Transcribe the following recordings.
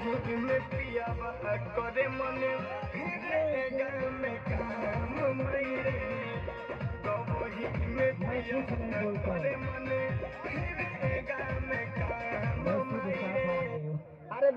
में पिया करे मने में काम मेरे गवही में पिया करे मने में काम मेरे। अरे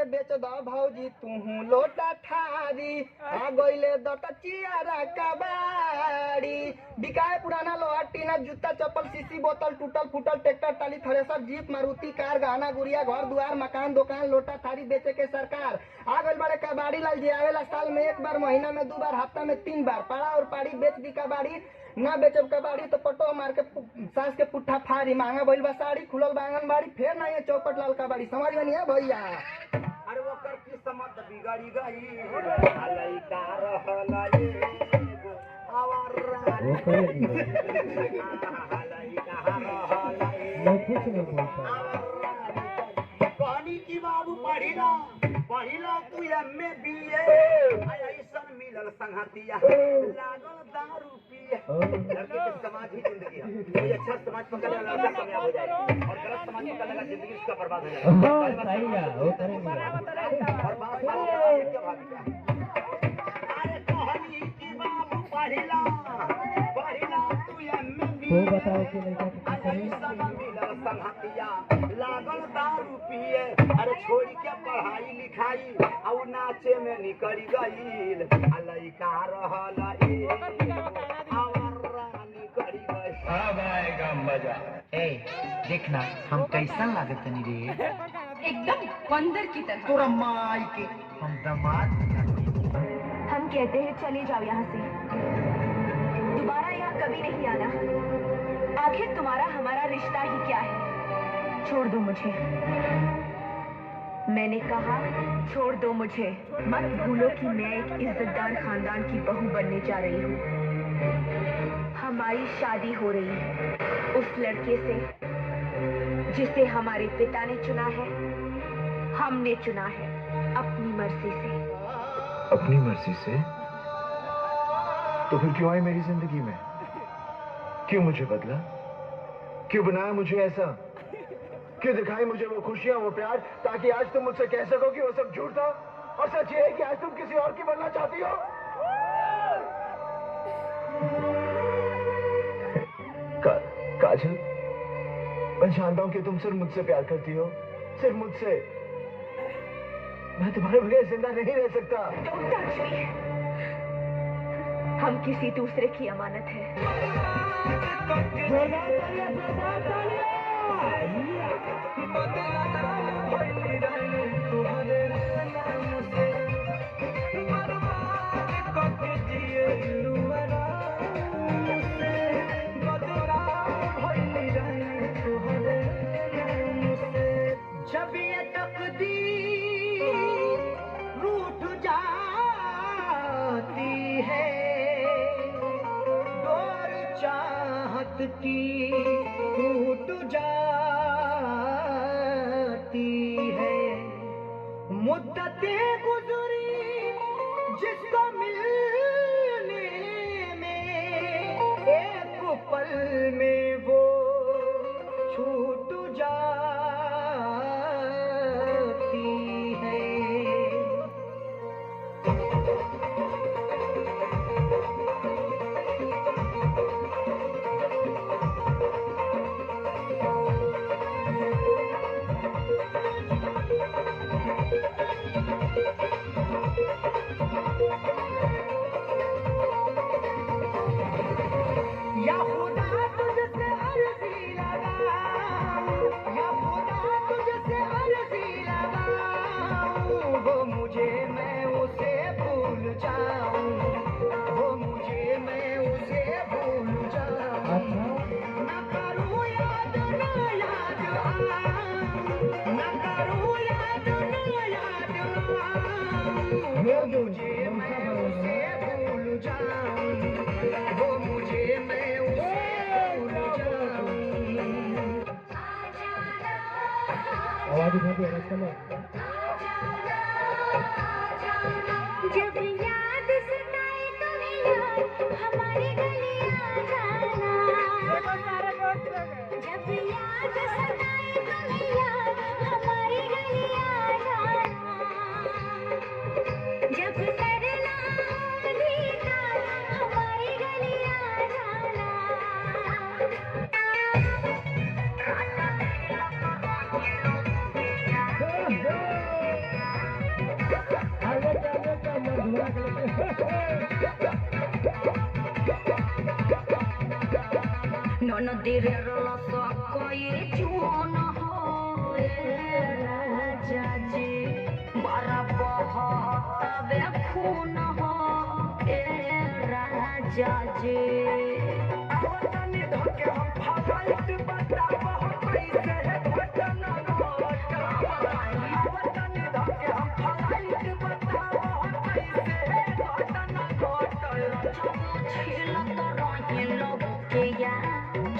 बेच दो भौजी तू लोटा थारी आ गइले दट चियारा कबाड़ी बिकाए पुराना लोहा टीना जूता चप्पल सीसी बोतल टूटल फूटल ट्रैक्टर टाली थ्रेसर जीप मारुति कार गहना गुड़िया घर दुआर मकान दुकान लोटा थारी बेचे के सरकार आ गइल बड़े कबाड़ी लाल जी आवेला साल में एक बार महीना में 2 बार हफ्ता में 3 बार पाड़ा और पाड़ी बेच दी कबाड़ी ना बेचब कबाड़ी तो पटो मार के सास के पुट्ठा फाड़ी महंगा भइल बा साड़ी खुलल बांगन बाड़ी फेर नहीं है चौपट लाल कबाड़ी समझ में नहीं है भैया। अरे वो कर की समझ बिगाड़ी गई हलाई का रहला ये आवर वो करेगी हलाई का रहला ये कुछ नहीं बोलता कहानी की बाबू पढ़िला तू एमए बीए ऐसन मिलल संगतिया लागल दारू पिए लड़के की समाज ही जिंदगी है कोई अच्छा समाज पकड़ने वाला लड़का कामयाब हो जाएगा और गलत समाज पकड़ने वाला जिंदगी उसका बर्बाद हो जाएगा। सही है वो करेंगे और बात क्या भाभी अरे कहानी की बाबू पढ़िला तू एमए तो बताओ कि लड़का क्या करे संगतिया लागल दारू पिए अरे छोड़ी के पढ़ाई लिखाई और नाचे में निकल गईल लइका रहला अब आएगा मजा। ए देखना हम कैसा लागत नहीं रे एकदम बंदर की तरह। तोरा माई के हम दामाद हम कहते हैं चले जाओ यहाँ से, दोबारा यहाँ कभी नहीं आना। आखिर तुम्हारा हमारा रिश्ता ही क्या है? छोड़ दो मुझे, मैंने कहा छोड़ दो मुझे। मत भूलो कि मैं एक इज्जतदार खानदान की बहू बनने जा रही हूँ। हमारी शादी हो रही है उस लड़के से जिसे हमारे पिता ने चुना है, हमने चुना है अपनी मर्जी से। अपनी मर्जी से? तो फिर क्यों आई मेरी जिंदगी में? क्यों मुझे बदला? क्यों बनाया मुझे ऐसा? क्यों दिखाई मुझे वो खुशियां वो प्यार ताकि आज तुम मुझसे कह सको कि वो सब झूठ था और सच ये है कि आज तुम किसी और की बनना चाहती हो? काजल, मैं जानता हूं कि तुम सिर्फ मुझसे प्यार करती हो, सिर्फ मुझसे। मैं तुम्हारे बगैर जिंदा नहीं रह सकता। Don't touch me। हम किसी दूसरे की अमानत है। जब ये तकदीर रूठ जाती है, डोर चाहत की टूट जाती है। मुद्दतें गुजरी जिसको मिलने में, एक पल में वो छूट जाती है। या खुदा तुझसे अर्जी लगाऊं, या खुदा तुझसे अर्जी लगाऊं, वो मुझे मैं उसे भूल जाऊं, वो मुझे मैं उसे भूल जाऊं। न करूं याद न याद आऊं, न करूं याद न याद आऊं, वो मुझे मैं उसे भूल जाऊं, वो मुझे मैं उसे भूल जाऊं। आवाज उठा के चलो। जब याद सताए तुम्हें यार हमारी गलियां जाना, जब याद सताए तुम्हें यार हमारी गलियां जाना। नदीर रस कोई चून हो राजा जी बड़ा बहतवे खून हो राजा जी आवतनी धके हम फाइट बताब कैसे है घटना आवतनी धके हम फाइट बताब कैसे है घटना घटल छीलत रही लोग के या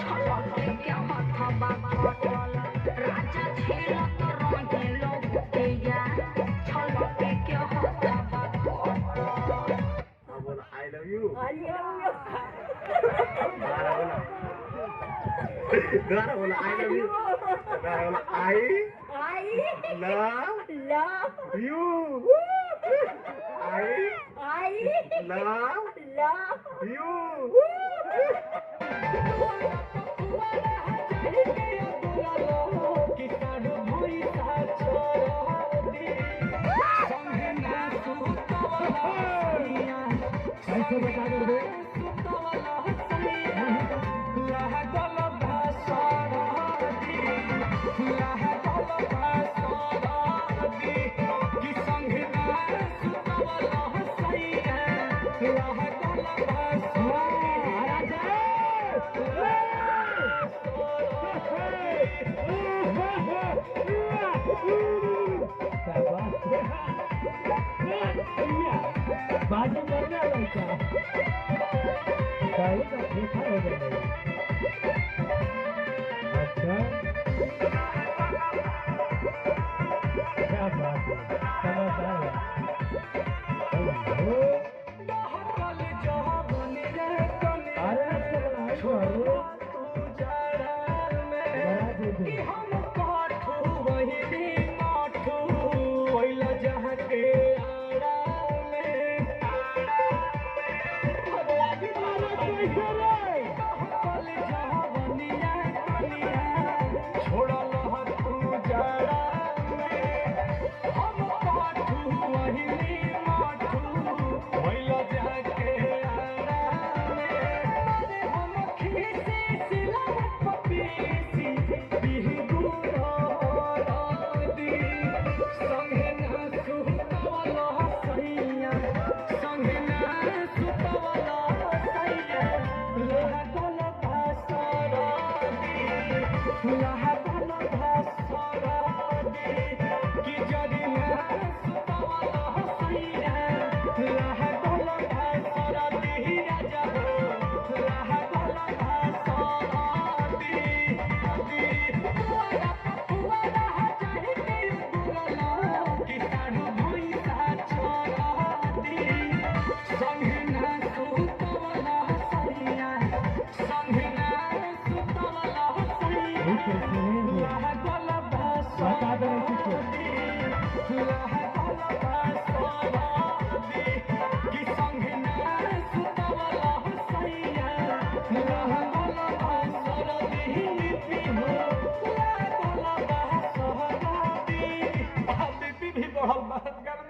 छलक के हथबा कटल राजा छीलत रही लोग के या छलक के हथबा कटल बोल आई लव यू गाना बोला आई लव यू गाना बोला I love you I love you कैसे बता दो बाजी करने लड़का सारी का देखा हो गया अच्छा क्या बात है समझदार है अरे छोड़ो बड़ा दे दे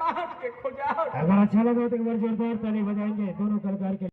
अगर अच्छा लगा तो एक बार जोरदार ताली बजाएंगे दोनों कलाकार के